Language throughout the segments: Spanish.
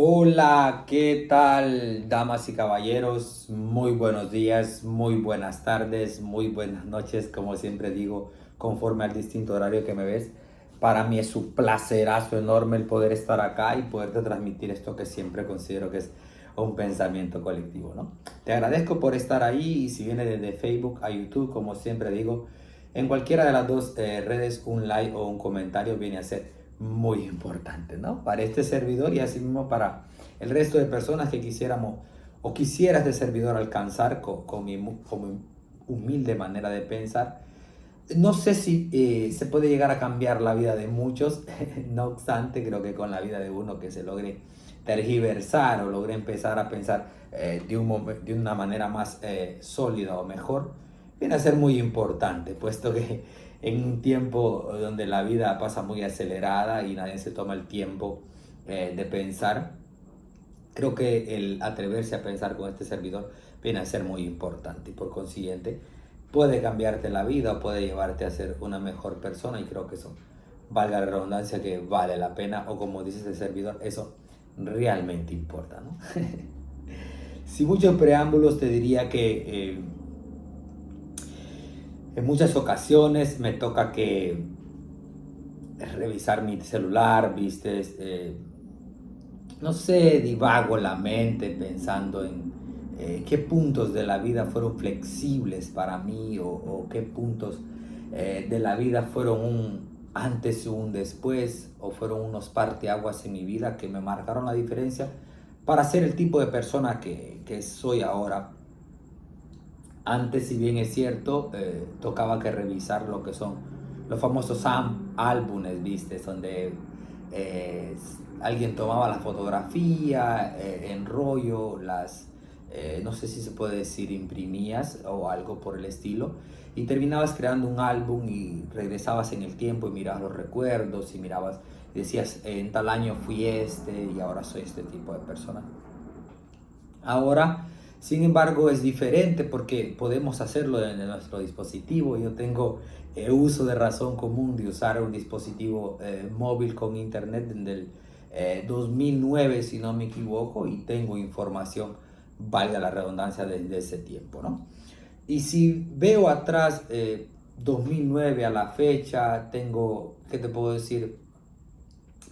Hola, ¿qué tal, damas y caballeros? Muy buenos días, muy buenas tardes, muy buenas noches, como siempre digo, conforme al distinto horario que me ves. Para mí es un placerazo enorme el poder estar acá y poderte transmitir esto que siempre considero que es un pensamiento colectivo, ¿no? Te agradezco por estar ahí y si viene desde Facebook a YouTube, como siempre digo, en cualquiera de las dos redes un like o un comentario viene a ser muy importante, ¿no? Para este servidor y así mismo para el resto de personas que quisiéramos o quisieras de servidor alcanzar con mi humilde manera de pensar. No sé si se puede llegar a cambiar la vida de muchos, no obstante, creo que con la vida de uno que se logre tergiversar o logre empezar a pensar de una manera más sólida o mejor, viene a ser muy importante, puesto que en un tiempo donde la vida pasa muy acelerada y nadie se toma el tiempo de pensar, creo que el atreverse a pensar con este servidor viene a ser muy importante y por consiguiente puede cambiarte la vida o puede llevarte a ser una mejor persona y creo que eso, valga la redundancia, que vale la pena o como dice este servidor, eso realmente importa, ¿no? Sin muchos preámbulos te diría que en muchas ocasiones me toca que revisar mi celular, viste, no sé, divago la mente pensando en qué puntos de la vida fueron flexibles para mí o qué puntos de la vida fueron un antes y un después o fueron unos parteaguas en mi vida que me marcaron la diferencia para ser el tipo de persona que soy ahora. Antes, si bien es cierto, tocaba que revisar lo que son los famosos álbumes, ¿viste? Donde eh, alguien tomaba la fotografía en rollo, no sé si se puede decir imprimías o algo por el estilo, y terminabas creando un álbum y regresabas en el tiempo y mirabas los recuerdos y mirabas, y decías, en tal año fui este y ahora soy este tipo de persona. Ahora, sin embargo, es diferente porque podemos hacerlo en nuestro dispositivo. Yo tengo uso de razón común de usar un dispositivo móvil con internet desde el 2009, si no me equivoco, y tengo información, valga la redundancia, desde ese tiempo, ¿no? Y si veo atrás, 2009 a la fecha, tengo, ¿qué te puedo decir?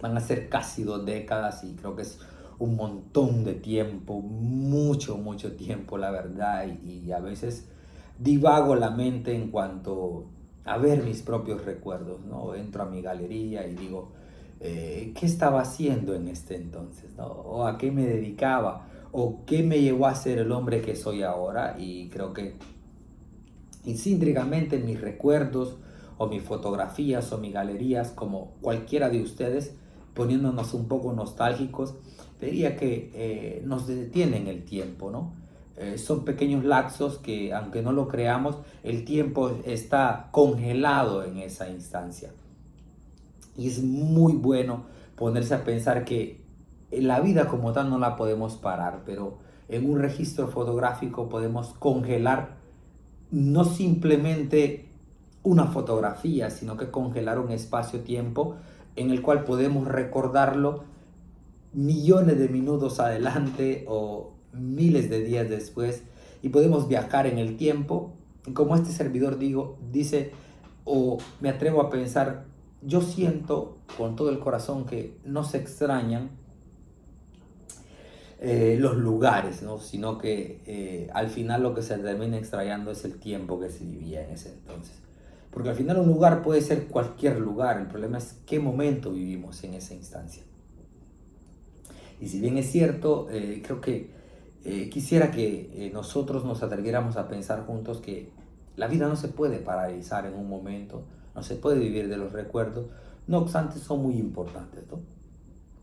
Van a ser casi 2 décadas y creo que es un montón de tiempo, mucho, mucho tiempo, la verdad. Y a veces divago la mente en cuanto a ver mis propios recuerdos, ¿no? Entro a mi galería y digo, ¿qué estaba haciendo en este entonces, ¿no? O a qué me dedicaba, o qué me llevó a ser el hombre que soy ahora. Y creo que intrínsecamente mis recuerdos o mis fotografías o mis galerías, como cualquiera de ustedes, poniéndonos un poco nostálgicos, diría que nos detienen el tiempo, ¿no? Son pequeños lapsos que, aunque no lo creamos, el tiempo está congelado en esa instancia. Y es muy bueno ponerse a pensar que la vida como tal no la podemos parar, pero en un registro fotográfico podemos congelar no simplemente una fotografía, sino que congelar un espacio-tiempo en el cual podemos recordarlo millones de minutos adelante o miles de días después y podemos viajar en el tiempo. Como este servidor dice, o me atrevo a pensar, yo siento con todo el corazón que no se extrañan los lugares, ¿no? Sino que al final lo que se termina extrayendo es el tiempo que se vivía en ese entonces. Porque al final un lugar puede ser cualquier lugar, el problema es qué momento vivimos en esa instancia. Y si bien es cierto, creo que quisiera que nosotros nos atreviéramos a pensar juntos que la vida no se puede paralizar en un momento, no se puede vivir de los recuerdos, no obstante son muy importantes, ¿no?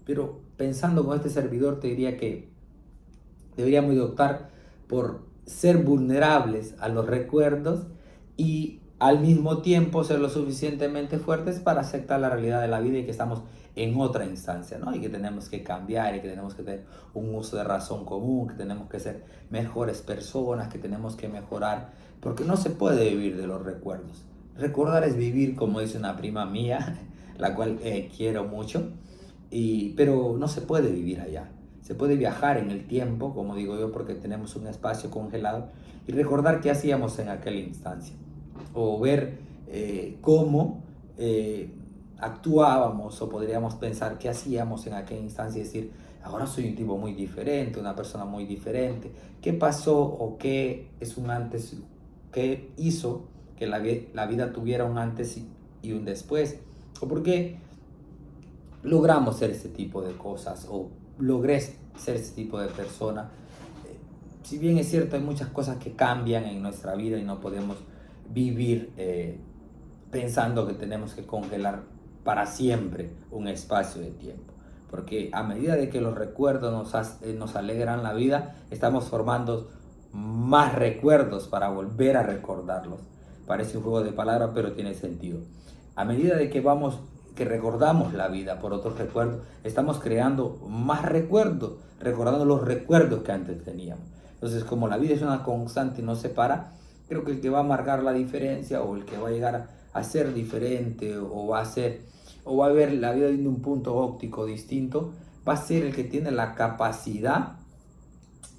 Pero pensando con este servidor te diría que deberíamos de optar por ser vulnerables a los recuerdos y al mismo tiempo ser lo suficientemente fuertes para aceptar la realidad de la vida y que estamos en otra instancia, ¿no? Y que tenemos que cambiar y que tenemos que tener un uso de razón común, que tenemos que ser mejores personas, que tenemos que mejorar, porque no se puede vivir de los recuerdos. Recordar es vivir, como dice una prima mía, la cual quiero mucho, pero no se puede vivir allá. Se puede viajar en el tiempo, como digo yo, porque tenemos un espacio congelado, y recordar qué hacíamos en aquella instancia. O ver cómo actuábamos, o podríamos pensar qué hacíamos en aquella instancia y decir, ahora soy un tipo muy diferente, una persona muy diferente. ¿Qué pasó o qué es un antes, qué hizo que la vida tuviera un antes y un después? ¿O por qué logramos ser este tipo de cosas? ¿O logré ser este tipo de persona? Si bien es cierto, hay muchas cosas que cambian en nuestra vida y no podemos vivir pensando que tenemos que congelar para siempre un espacio de tiempo. Porque a medida de que los recuerdos nos alegran la vida, estamos formando más recuerdos para volver a recordarlos. Parece un juego de palabras, pero tiene sentido. A medida de que recordamos la vida por otros recuerdos, estamos creando más recuerdos, recordando los recuerdos que antes teníamos. Entonces, como la vida es una constante y no se para, creo que el que va a marcar la diferencia, o el que va a llegar a ser diferente, o va a ver la vida desde un punto óptico distinto, va a ser el que tiene la capacidad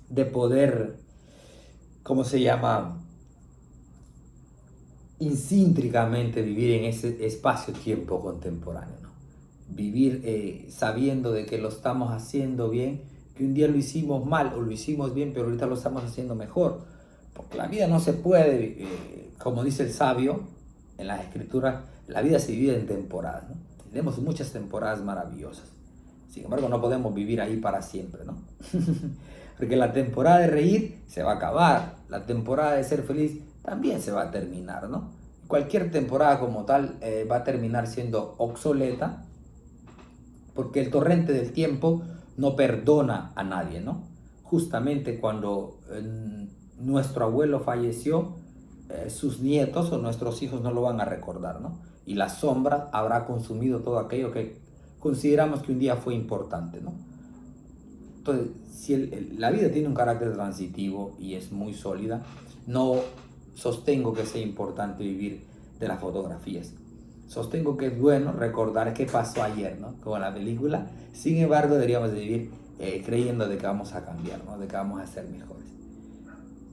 de poder, ¿cómo se llama?, insíntnicamente vivir en ese espacio-tiempo contemporáneo, ¿no? Vivir sabiendo de que lo estamos haciendo bien, que un día lo hicimos mal o lo hicimos bien, pero ahorita lo estamos haciendo mejor. Porque la vida no se puede, como dice el sabio en las escrituras, la vida se divide en temporadas, ¿no? Tenemos muchas temporadas maravillosas. Sin embargo, no podemos vivir ahí para siempre, ¿no? Porque la temporada de reír se va a acabar, la temporada de ser feliz también se va a terminar, ¿no? Cualquier temporada como tal va a terminar siendo obsoleta, porque el torrente del tiempo no perdona a nadie, ¿no? Justamente cuando nuestro abuelo falleció, sus nietos o nuestros hijos no lo van a recordar, ¿no? Y la sombra habrá consumido todo aquello que consideramos que un día fue importante, ¿no? Entonces, si la vida tiene un carácter transitivo y es muy sólida, no sostengo que sea importante vivir de las fotografías. Sostengo que es bueno recordar qué pasó ayer, ¿no? Como en la película. Sin embargo, deberíamos de vivir creyendo de que vamos a cambiar, ¿no? De que vamos a ser mejores.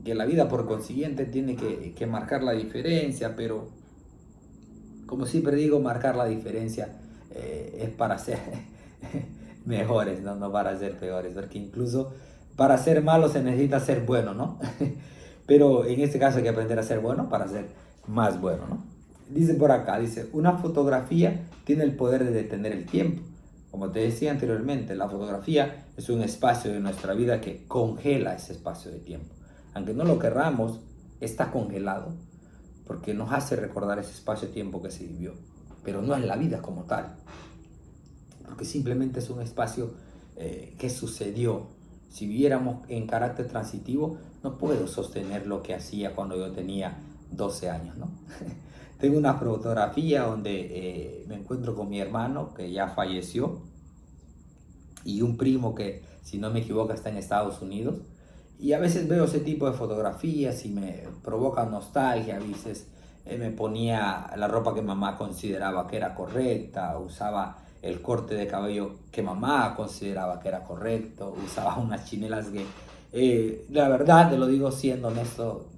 Que la vida, por consiguiente, tiene que marcar la diferencia, pero como siempre digo, marcar la diferencia es para ser mejores, ¿no? No para ser peores, porque incluso para ser malo se necesita ser bueno, ¿no? Pero en este caso hay que aprender a ser bueno para ser más bueno, ¿no? Dice por acá, dice, una fotografía tiene el poder de detener el tiempo. Como te decía anteriormente, la fotografía es un espacio de nuestra vida que congela ese espacio de tiempo. Aunque no lo querramos, está congelado porque nos hace recordar ese espacio de tiempo que se vivió. Pero no es la vida como tal, porque simplemente es un espacio que sucedió. Si viviéramos en carácter transitivo, no puedo sostener lo que hacía cuando yo tenía 12 años, ¿no? Tengo una fotografía donde me encuentro con mi hermano, que ya falleció, y un primo que, si no me equivoco, está en Estados Unidos. Y a veces veo ese tipo de fotografías y me provoca nostalgia. A veces me ponía la ropa que mamá consideraba que era correcta, usaba el corte de cabello que mamá consideraba que era correcto, usaba unas chinelas que, la verdad, te lo digo siendo honesto,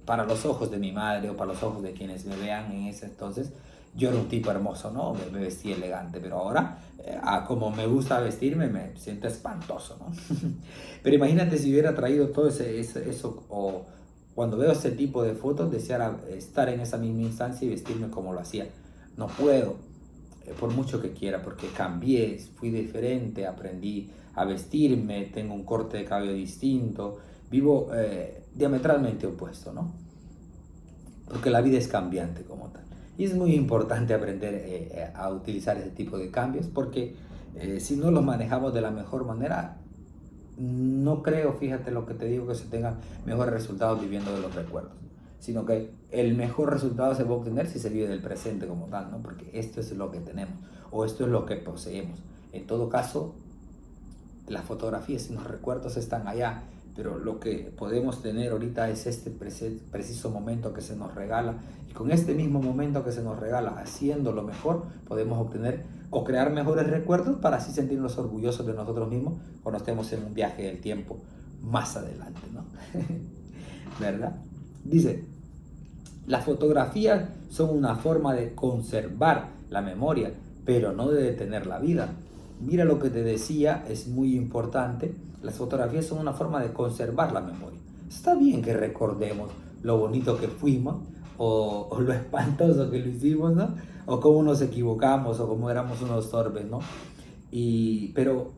para los ojos de mi madre o para los ojos de quienes me vean en ese entonces, yo era un tipo hermoso, ¿no? Me vestía elegante, pero ahora, como me gusta vestirme, me siento espantoso, ¿no? Pero imagínate si hubiera traído todo eso, o cuando veo ese tipo de fotos, deseara estar en esa misma instancia y vestirme como lo hacía. No puedo, por mucho que quiera, porque cambié, fui diferente, aprendí a vestirme, tengo un corte de cabello distinto, vivo diametralmente opuesto, ¿no? Porque la vida es cambiante como tal. Y es muy importante aprender a utilizar ese tipo de cambios, porque si no los manejamos de la mejor manera, no creo, fíjate lo que te digo, que se tengan mejores resultados viviendo de los recuerdos, sino que el mejor resultado se va a obtener si se vive del presente como tal, ¿no? Porque esto es lo que tenemos, o esto es lo que poseemos. En todo caso, las fotografías y los recuerdos están allá, pero lo que podemos tener ahorita es este preciso momento que se nos regala, y con este mismo momento que se nos regala, haciendo lo mejor, podemos obtener o crear mejores recuerdos para así sentirnos orgullosos de nosotros mismos cuando estemos en un viaje del tiempo más adelante, ¿no? ¿Verdad? Dice, las fotografías son una forma de conservar la memoria, pero no de detener la vida. Mira lo que te decía, es muy importante. Las fotografías son una forma de conservar la memoria. Está bien que recordemos lo bonito que fuimos, o lo espantoso que lo hicimos, ¿no? O cómo nos equivocamos, o cómo éramos unos torpes, ¿no? Pero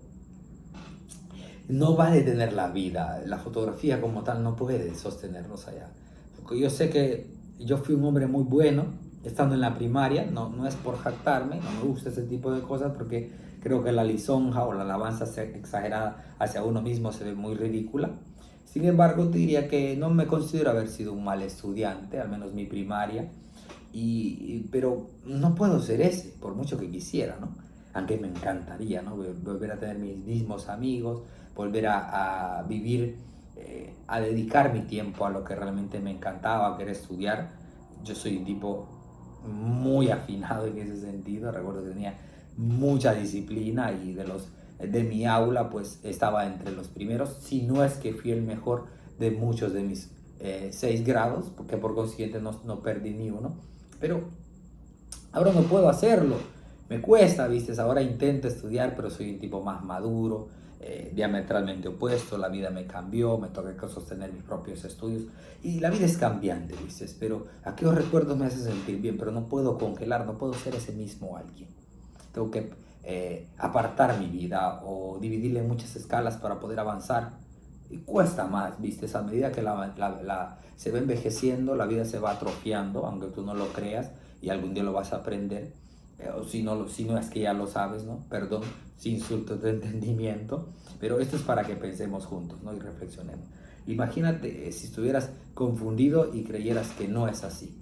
no va a detener la vida. La fotografía como tal no puede sostenernos allá. Porque yo sé que yo fui un hombre muy bueno estando en la primaria, no es por jactarme, no me gusta ese tipo de cosas porque creo que la lisonja o la alabanza exagerada hacia uno mismo se ve muy ridícula. Sin embargo, te diría que no me considero haber sido un mal estudiante, al menos mi primaria, pero no puedo ser ese, por mucho que quisiera, ¿no? Aunque me encantaría, ¿no? Volver a tener mis mismos amigos, volver a vivir, a dedicar mi tiempo a lo que realmente me encantaba, que era estudiar. Yo soy un tipo muy afinado en ese sentido. Recuerdo que tenía mucha disciplina y de mi aula pues estaba entre los primeros, si no es que fui el mejor de muchos de mis 6 grados, porque por consiguiente no perdí ni uno. Pero ahora no puedo hacerlo, me cuesta, ¿viste? Ahora intento estudiar, pero soy un tipo más maduro, diametralmente opuesto. La vida me cambió, me toca sostener mis propios estudios y la vida es cambiante, ¿viste? Pero aquellos recuerdos me hacen sentir bien, pero no puedo congelar, no puedo ser ese mismo alguien. Tengo que apartar mi vida o dividirla en muchas escalas para poder avanzar. Y cuesta más, ¿viste? A medida que se va envejeciendo, la vida se va atrofiando, aunque tú no lo creas, y algún día lo vas a aprender. O si no es que ya lo sabes, ¿no? Perdón, si insulto tu entendimiento, pero esto es para que pensemos juntos, ¿no? Y reflexionemos. Imagínate si estuvieras confundido y creyeras que no es así.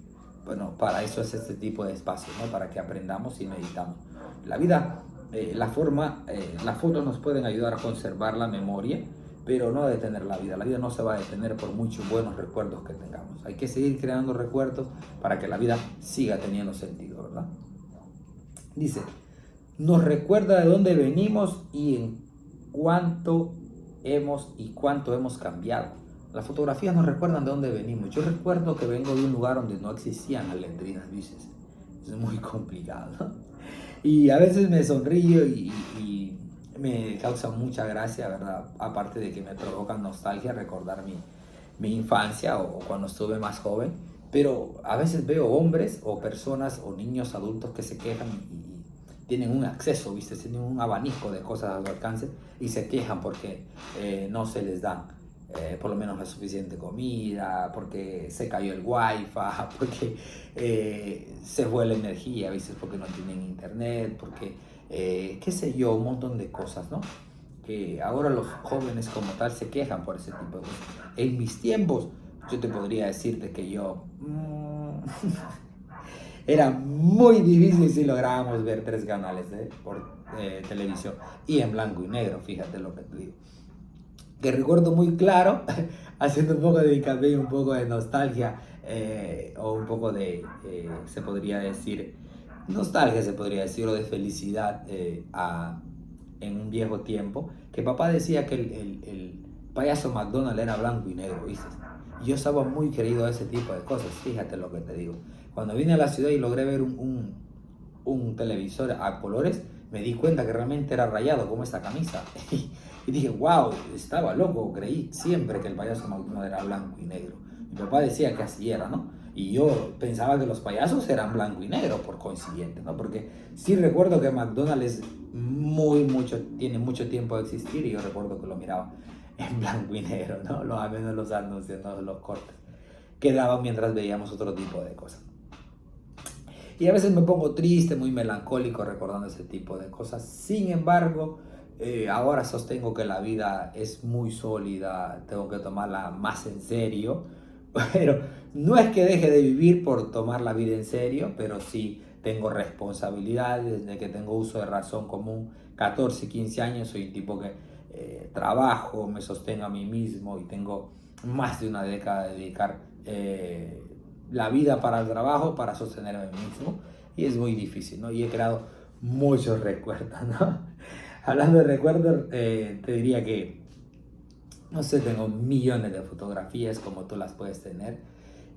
Bueno, para eso es este tipo de espacio, ¿no? Para que aprendamos y meditamos. La vida, las fotos nos pueden ayudar a conservar la memoria, pero no a detener la vida. La vida no se va a detener por muchos buenos recuerdos que tengamos. Hay que seguir creando recuerdos para que la vida siga teniendo sentido, ¿verdad? Dice, nos recuerda de dónde venimos y cuánto hemos cambiado. Las fotografías nos recuerdan de dónde venimos. Yo recuerdo que vengo de un lugar donde no existían las letrinas, dices. Es muy complicado, ¿no? Y a veces me sonrío y me causa mucha gracia, ¿verdad? Aparte de que me provoca nostalgia recordar mi infancia o cuando estuve más joven. Pero a veces veo hombres o personas o niños adultos que se quejan y tienen un acceso, ¿viste? Tienen un abanico de cosas a su alcance y se quejan porque no se les dan por lo menos la suficiente comida, porque se cayó el wifi, porque se fue la energía, ¿viste? Porque no tienen internet, porque qué sé yo, un montón de cosas, ¿no? Que ahora los jóvenes como tal se quejan por ese tipo de cosas. En mis tiempos, yo te podría decirte que yo... era muy difícil si lográbamos ver 3 canales por televisión y en blanco y negro, fíjate lo que te digo. Que recuerdo muy claro, haciendo un poco de hincapié, un poco de nostalgia, o un poco de, se podría decir, nostalgia se podría decir, o de felicidad en un viejo tiempo, que papá decía que el payaso McDonald era blanco y negro, ¿viste? Y yo estaba muy querido a ese tipo de cosas, fíjate lo que te digo. Cuando vine a la ciudad y logré ver un televisor a colores, me di cuenta que realmente era rayado como esta camisa. Y dije, wow, estaba loco, creí siempre que el payaso McDonald era blanco y negro. Mi papá decía que así era, ¿no? Y yo pensaba que los payasos eran blanco y negro, por consiguiente, ¿no? Porque sí recuerdo que McDonald's tiene mucho tiempo de existir y yo recuerdo que lo miraba en blanco y negro, ¿no? A menos los anuncios, ¿no? Los cortes que daban mientras veíamos otro tipo de cosas. Y a veces me pongo triste, muy melancólico recordando ese tipo de cosas. Sin embargo, ahora sostengo que la vida es muy sólida, tengo que tomarla más en serio. Pero no es que deje de vivir por tomar la vida en serio, pero sí tengo responsabilidades, desde que tengo uso de razón común, 14, 15 años, soy un tipo que trabajo, me sostengo a mí mismo y tengo más de una década de dedicar la vida para el trabajo, para sostenerme a mí mismo, y es muy difícil, ¿no? Y he creado muchos recuerdos, ¿no? Hablando de recuerdos, te diría que, no sé, tengo millones de fotografías como tú las puedes tener.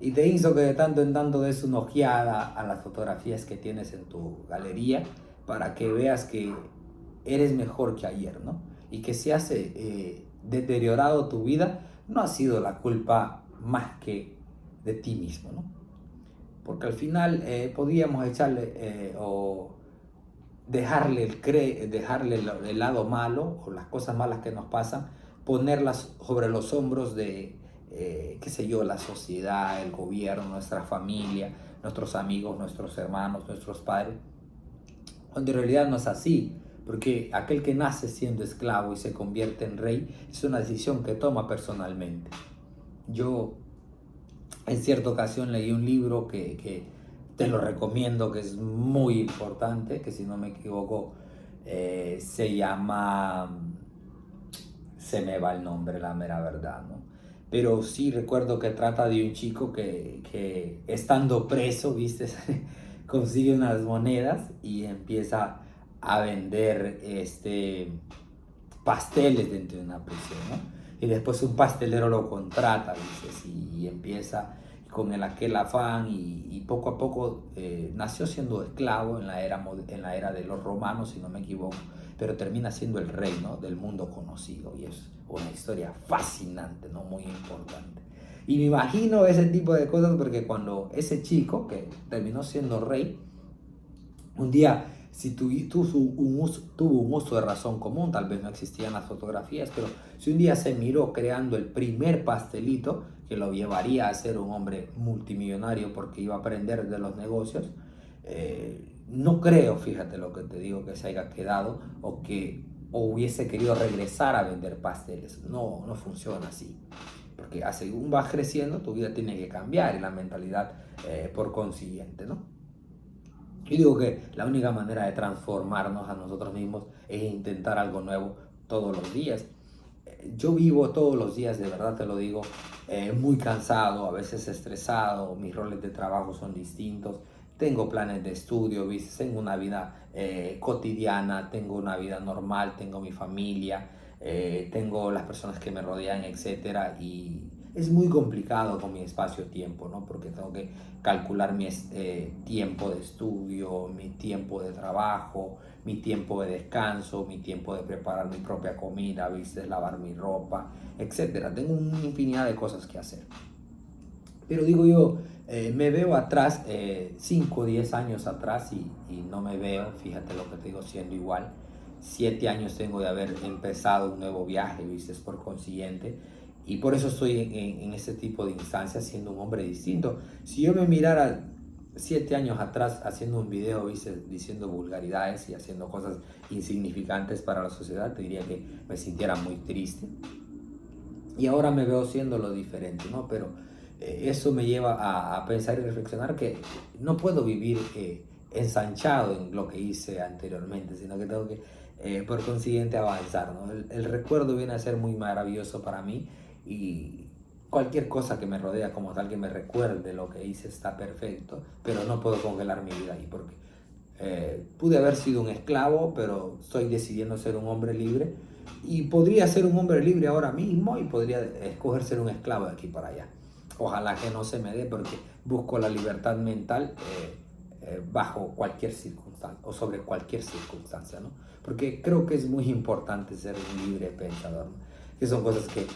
Y te insto que de tanto en tanto des una ojeada a las fotografías que tienes en tu galería para que veas que eres mejor que ayer, ¿no? Y que si has deteriorado tu vida, no ha sido la culpa más que de ti mismo, ¿no? Porque al final podríamos echarle o dejarle dejarle el lado malo o las cosas malas que nos pasan, ponerlas sobre los hombros de, qué sé yo, la sociedad, el gobierno, nuestra familia, nuestros amigos, nuestros hermanos, nuestros padres, cuando en realidad no es así, porque aquel que nace siendo esclavo y se convierte en rey es una decisión que toma personalmente. Yo en cierta ocasión leí un libro que te lo recomiendo, que es muy importante, que si no me equivoco se llama, se me va el nombre, la mera verdad, ¿no? Pero sí recuerdo que trata de un chico que estando preso, ¿viste? Consigue unas monedas y empieza a vender pasteles dentro de una prisión, ¿no? Y después un pastelero lo contrata, dices, y empieza con aquel afán y poco a poco nació siendo esclavo en la era de los romanos, si no me equivoco, pero termina siendo el rey, ¿no? Del mundo conocido y es una historia fascinante, ¿no? Muy importante. Y me imagino ese tipo de cosas porque cuando ese chico que terminó siendo rey, un día, si tuvo un uso de razón común, tal vez no existían las fotografías, pero si un día se miró creando el primer pastelito que lo llevaría a ser un hombre multimillonario porque iba a aprender de los negocios, no creo, fíjate lo que te digo, que se haya quedado o hubiese querido regresar a vender pasteles. No, no funciona así. Porque según vas creciendo, tu vida tiene que cambiar y la mentalidad por consiguiente, ¿no? Yo digo que la única manera de transformarnos a nosotros mismos es intentar algo nuevo todos los días. Yo vivo todos los días, de verdad te lo digo, muy cansado, a veces estresado, mis roles de trabajo son distintos, tengo planes de estudio, ¿viste? Tengo una vida cotidiana, tengo una vida normal, tengo mi familia, tengo las personas que me rodean, etcétera, y es muy complicado con mi espacio-tiempo, ¿no? Porque tengo que calcular mi tiempo de estudio, mi tiempo de trabajo, mi tiempo de descanso, mi tiempo de preparar mi propia comida, ¿viste? Lavar mi ropa, etcétera. Tengo una infinidad de cosas que hacer. Pero digo yo, me veo atrás, 5 o 10 años atrás y no me veo, fíjate lo que te digo, siendo igual. 7 años tengo de haber empezado un nuevo viaje, ¿viste? Por consiguiente. Y por eso estoy en este tipo de instancias siendo un hombre distinto. Si yo me mirara 7 años atrás haciendo un video, ¿viste? Diciendo vulgaridades y haciendo cosas insignificantes para la sociedad, te diría que me sintiera muy triste. Y ahora me veo siendo lo diferente, ¿no? Pero eso me lleva a pensar y reflexionar que no puedo vivir ensanchado en lo que hice anteriormente, sino que tengo que, por consiguiente, avanzar, ¿no? El recuerdo viene a ser muy maravilloso para mí y cualquier cosa que me rodea como tal que me recuerde lo que hice está perfecto, pero no puedo congelar mi vida ahí porque pude haber sido un esclavo, pero estoy decidiendo ser un hombre libre y podría ser un hombre libre ahora mismo y podría escoger ser un esclavo de aquí para allá. Ojalá que no se me dé porque busco la libertad mental bajo cualquier circunstancia o sobre cualquier circunstancia, ¿no? Porque creo que es muy importante ser un libre pensador, ¿no? Que son cosas que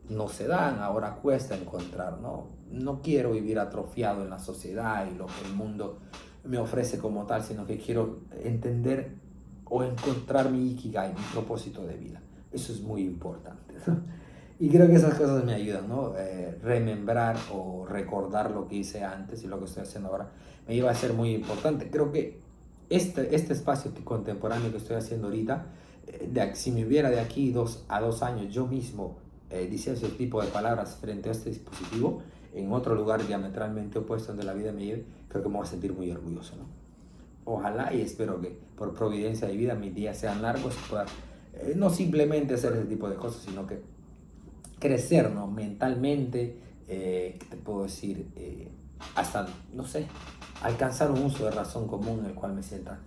no se dan, ahora cuesta encontrar, ¿no? No quiero vivir atrofiado en la sociedad y lo que el mundo me ofrece como tal, sino que quiero entender o encontrar mi ikigai, mi propósito de vida. Eso es muy importante, ¿no? Y creo que esas cosas me ayudan, ¿no? Remembrar o recordar lo que hice antes y lo que estoy haciendo ahora me lleva a ser muy importante. Creo que este espacio contemporáneo que estoy haciendo ahorita, si me hubiera de aquí 2 años yo mismo diciendo ese tipo de palabras frente a este dispositivo, en otro lugar diametralmente opuesto donde la vida me lleve, creo que me voy a sentir muy orgulloso, ¿no? Ojalá y espero que por providencia de vida mis días sean largos y pueda no simplemente hacer ese tipo de cosas, sino que crecer, ¿no? Mentalmente, ¿qué te puedo decir? Hasta, no sé, alcanzar un uso de razón común en el cual me sienta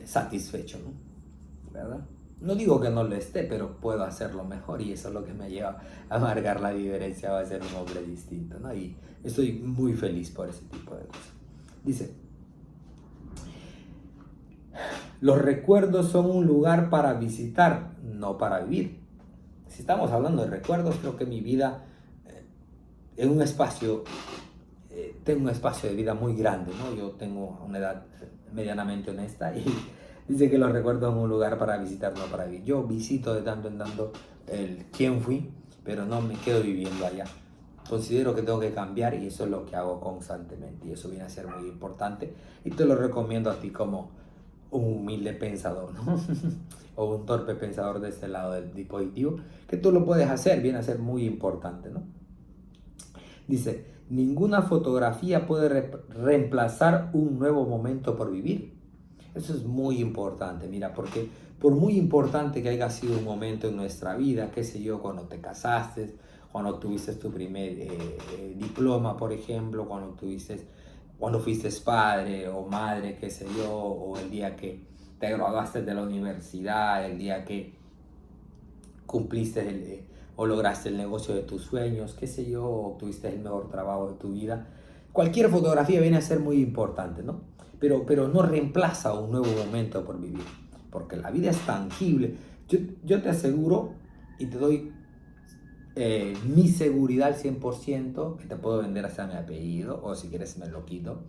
satisfecho, ¿no? ¿Verdad? No digo que no lo esté, pero puedo hacerlo mejor y eso es lo que me lleva a marcar la diferencia, va a ser un hombre distinto, ¿no? Y estoy muy feliz por ese tipo de cosas. Dice, los recuerdos son un lugar para visitar, no para vivir. Si estamos hablando de recuerdos, creo que mi vida es un espacio, tengo un espacio de vida muy grande, ¿no? Yo tengo una edad medianamente honesta y dice que los recuerdos son un lugar para visitar, no para vivir. Yo visito de tanto en tanto el quién fui, pero no me quedo viviendo allá. Considero que tengo que cambiar y eso es lo que hago constantemente y eso viene a ser muy importante y te lo recomiendo a ti como un humilde pensador, ¿no? O un torpe pensador de este lado del dispositivo, que tú lo puedes hacer, viene a ser muy importante, ¿no? Dice, ninguna fotografía puede reemplazar un nuevo momento por vivir. Eso es muy importante, mira, porque por muy importante que haya sido un momento en nuestra vida, qué sé yo, cuando te casaste, cuando tuviste tu primer diploma, por ejemplo, cuando fuiste padre o madre, qué sé yo, o el día que te graduaste de la universidad, el día que cumpliste o lograste el negocio de tus sueños, qué sé yo, o tuviste el mejor trabajo de tu vida. Cualquier fotografía viene a ser muy importante, ¿no? Pero no reemplaza un nuevo momento por vivir, porque la vida es tangible. Yo te aseguro y te doy mi seguridad al 100%, que te puedo vender hasta mi apellido, o si quieres me lo quito,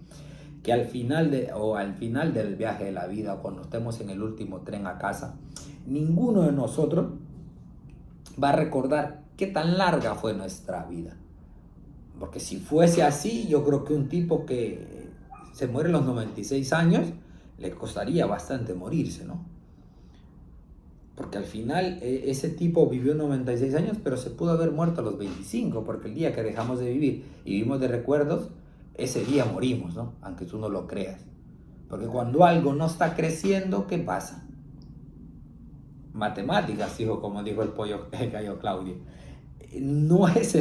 que al final del viaje de la vida, cuando estemos en el último tren a casa, ninguno de nosotros va a recordar qué tan larga fue nuestra vida. Porque si fuese así, yo creo que un tipo que se muere a los 96 años, le costaría bastante morirse, ¿no? Porque al final ese tipo vivió 96 años, pero se pudo haber muerto a los 25, porque el día que dejamos de vivir y vivimos de recuerdos, ese día morimos, ¿no? Aunque tú no lo creas. Porque cuando algo no está creciendo, ¿qué pasa? Matemáticas, hijo, como dijo el gallo Claudio. No es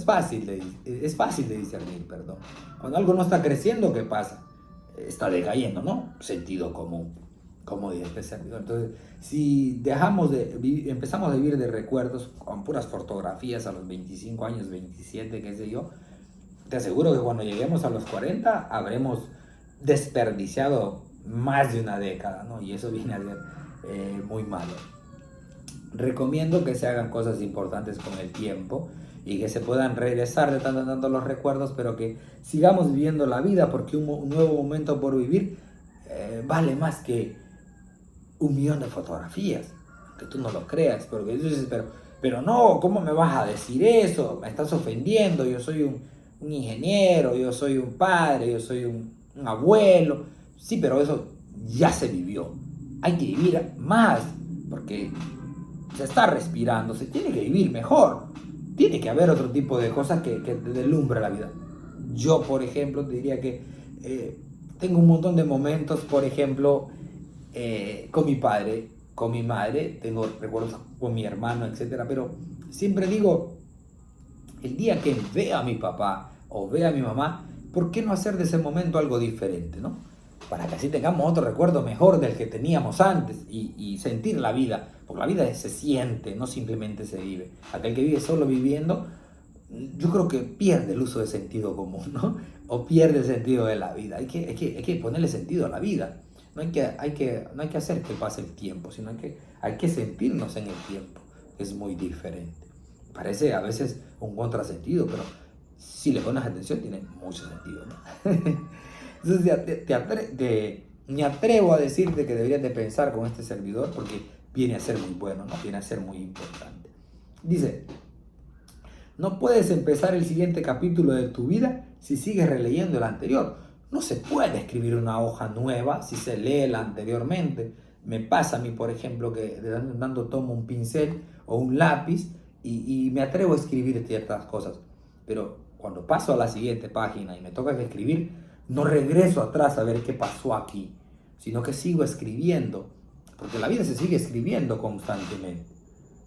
fácil es fácil de discernir, perdón. Cuando algo no está creciendo, ¿qué pasa? Está decayendo, ¿no? Sentido común, como dice este servidor. Entonces, si empezamos a vivir de recuerdos con puras fotografías a los 25 años, 27, qué sé yo, te aseguro que cuando lleguemos a los 40 habremos desperdiciado más de una década, ¿no? Y eso viene a ser muy malo. Recomiendo que se hagan cosas importantes con el tiempo y que se puedan regresar de tanto en tanto los recuerdos, pero que sigamos viviendo la vida, porque un nuevo momento por vivir vale más que 1.000.000 de fotografías, que tú no lo creas, porque tú dices, pero no, ¿cómo me vas a decir eso? Me estás ofendiendo, yo soy un ingeniero, yo soy un padre, yo soy un abuelo. Sí, pero eso ya se vivió. Hay que vivir más, porque se está respirando, se tiene que vivir mejor. Tiene que haber otro tipo de cosas que deslumbre la vida. Yo, por ejemplo, te diría que tengo un montón de momentos, por ejemplo, con mi padre, con mi madre, tengo recuerdos con mi hermano, etcétera, pero siempre digo, el día que vea a mi papá o vea a mi mamá, ¿por qué no hacer de ese momento algo diferente, no? Para que así tengamos otro recuerdo mejor del que teníamos antes y sentir la vida, porque la vida se siente, no simplemente se vive. Aquel que vive solo viviendo, yo creo que pierde el uso de sentido común, ¿no? O pierde el sentido de la vida. Hay que ponerle sentido a la vida. No hay que hacer que pase el tiempo, sino hay que sentirnos en el tiempo. Es muy diferente. Parece a veces un contrasentido, pero si le pones atención tiene mucho sentido, ¿no? Entonces me atrevo a decirte que deberías de pensar con este servidor porque viene a ser muy bueno, ¿no? Viene a ser muy importante. Dice, no puedes empezar el siguiente capítulo de tu vida si sigues releyendo el anterior. No se puede escribir una hoja nueva si se lee la anteriormente. Me pasa a mí, por ejemplo, que de tanto en tanto tomo un pincel o un lápiz y me atrevo a escribir ciertas cosas. Pero cuando paso a la siguiente página y me toca escribir, no regreso atrás a ver qué pasó aquí, sino que sigo escribiendo, porque la vida se sigue escribiendo constantemente.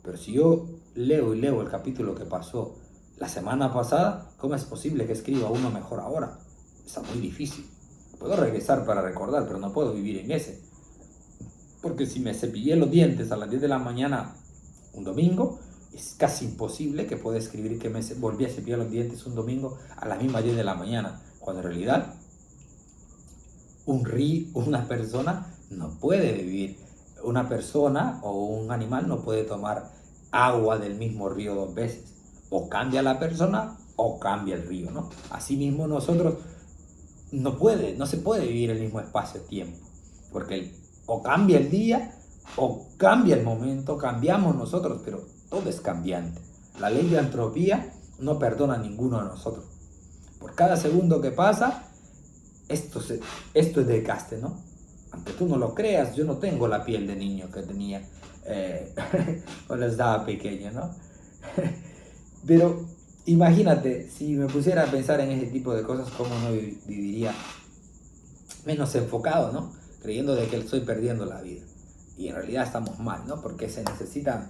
Pero si yo leo y leo el capítulo que pasó la semana pasada, ¿cómo es posible que escriba uno mejor ahora? Está muy difícil. Puedo regresar para recordar, pero no puedo vivir en ese. Porque si me cepillé los dientes a las 10 de la mañana un domingo, es casi imposible que pueda escribir que me volví a cepillar los dientes un domingo a las mismas 10 de la mañana, cuando en realidad una persona no puede vivir, una persona o un animal no puede tomar agua del mismo río dos veces. O cambia la persona o cambia el río, ¿no? Asimismo nosotros no se puede vivir el mismo espacio-tiempo, porque o cambia el día o cambia el momento, cambiamos nosotros, pero todo es cambiante. La ley de entropía no perdona a ninguno de nosotros. Por cada segundo que pasa, esto es desgaste, ¿no? Aunque tú no lo creas, yo no tengo la piel de niño que tenía cuando estaba pequeño, ¿no? Pero imagínate, si me pusiera a pensar en ese tipo de cosas, cómo no viviría menos enfocado, ¿no? Creyendo de que estoy perdiendo la vida. Y en realidad estamos mal, ¿no? Porque se necesita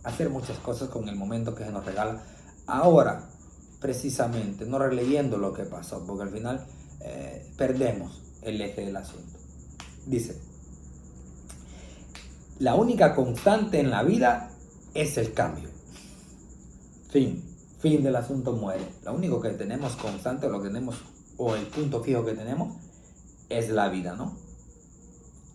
hacer muchas cosas con el momento que se nos regala ahora, precisamente, no releyendo lo que pasó, porque al final perdemos el eje del asunto. Dice, la única constante en la vida es el cambio. Fin del asunto, muere. Lo único que tenemos constante, o el punto fijo que tenemos, es la vida, ¿no?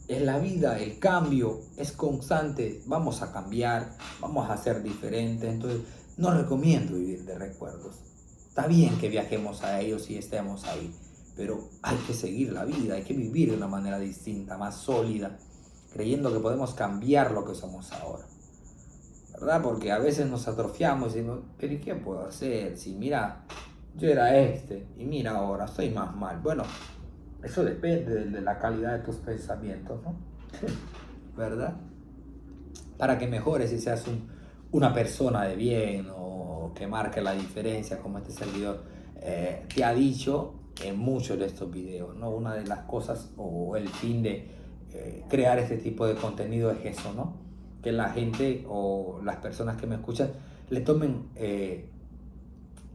Es la vida, el cambio es constante. Vamos a cambiar, vamos a ser diferentes. Entonces, no recomiendo vivir de recuerdos. Está bien que viajemos a ellos y estemos ahí, pero hay que seguir la vida, hay que vivir de una manera distinta, más sólida, creyendo que podemos cambiar lo que somos ahora, ¿verdad? Porque a veces nos atrofiamos y decimos, pero ¿y qué puedo hacer? Si mira, yo era y mira ahora, estoy más mal. Bueno, eso depende de la calidad de tus pensamientos, ¿no? ¿Verdad? Para que mejores y seas una persona de bien o que marque la diferencia, como este servidor te ha dicho en muchos de estos videos, ¿no? Una de las cosas o el fin de crear este tipo de contenido es eso, ¿no? Que la gente o las personas que me escuchan le tomen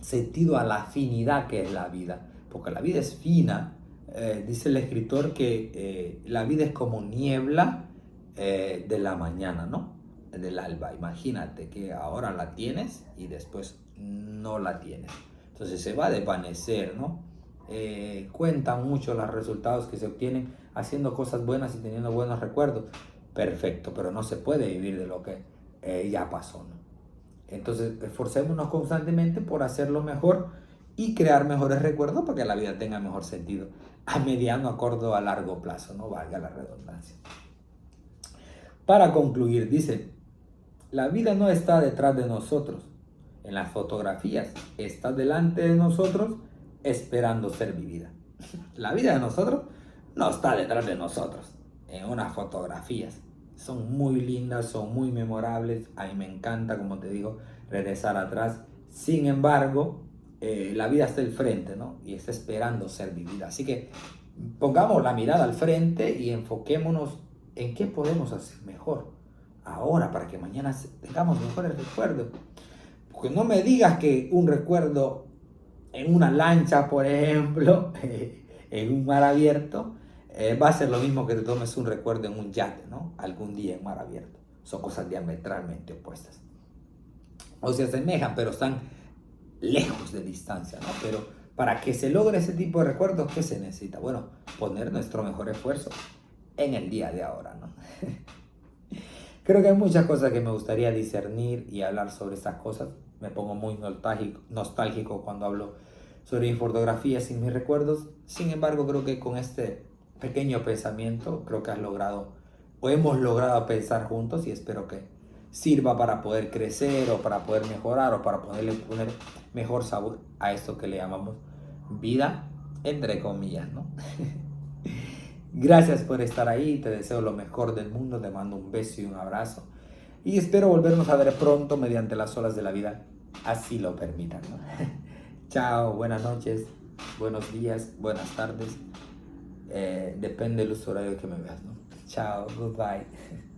sentido a la finidad que es la vida, porque la vida es fina. Dice el escritor que la vida es como niebla de la mañana, ¿no? Del alba. Imagínate que ahora la tienes y después no la tienes. Entonces se va a desvanecer, ¿no? Cuentan mucho los resultados que se obtienen haciendo cosas buenas y teniendo buenos recuerdos. Perfecto, pero no se puede vivir de lo que ya pasó, ¿no? Entonces esforcémonos constantemente por hacerlo mejor y crear mejores recuerdos para que la vida tenga mejor sentido a mediano, a corto, a largo plazo, no valga la redundancia. Para concluir, dice, la vida no está detrás de nosotros en las fotografías, está delante de nosotros esperando ser vivida. La vida de nosotros no está detrás de nosotros en unas fotografías. Son muy lindas, son muy memorables. A mí me encanta, como te digo, regresar atrás. Sin embargo, la vida está al frente, ¿no? Y está esperando ser vivida. Así que pongamos la mirada al frente y enfoquémonos en qué podemos hacer mejor ahora para que mañana tengamos mejores recuerdos. Porque no me digas que un recuerdo en una lancha, por ejemplo, en un mar abierto, va a ser lo mismo que te tomes un recuerdo en un yate, ¿no? Algún día en mar abierto. Son cosas diametralmente opuestas. O se asemejan, pero están lejos de distancia, ¿no? Pero para que se logre ese tipo de recuerdos, ¿qué se necesita? Bueno, poner nuestro mejor esfuerzo en el día de ahora, ¿no? Creo que hay muchas cosas que me gustaría discernir y hablar sobre estas cosas. Me pongo muy nostálgico cuando hablo sobre mis fotografías y mis recuerdos. Sin embargo, creo que con este pequeño pensamiento, creo que has logrado o hemos logrado pensar juntos y espero que sirva para poder crecer o para poder mejorar o para poner mejor sabor a esto que le llamamos vida, entre comillas, ¿no? Gracias por estar ahí, te deseo lo mejor del mundo, te mando un beso y un abrazo y espero volvernos a ver pronto mediante las olas de la vida, así lo permitan, ¿no? Chao, buenas noches, buenos días, buenas tardes, depende del uso horario que me veas, ¿no? Chao, goodbye.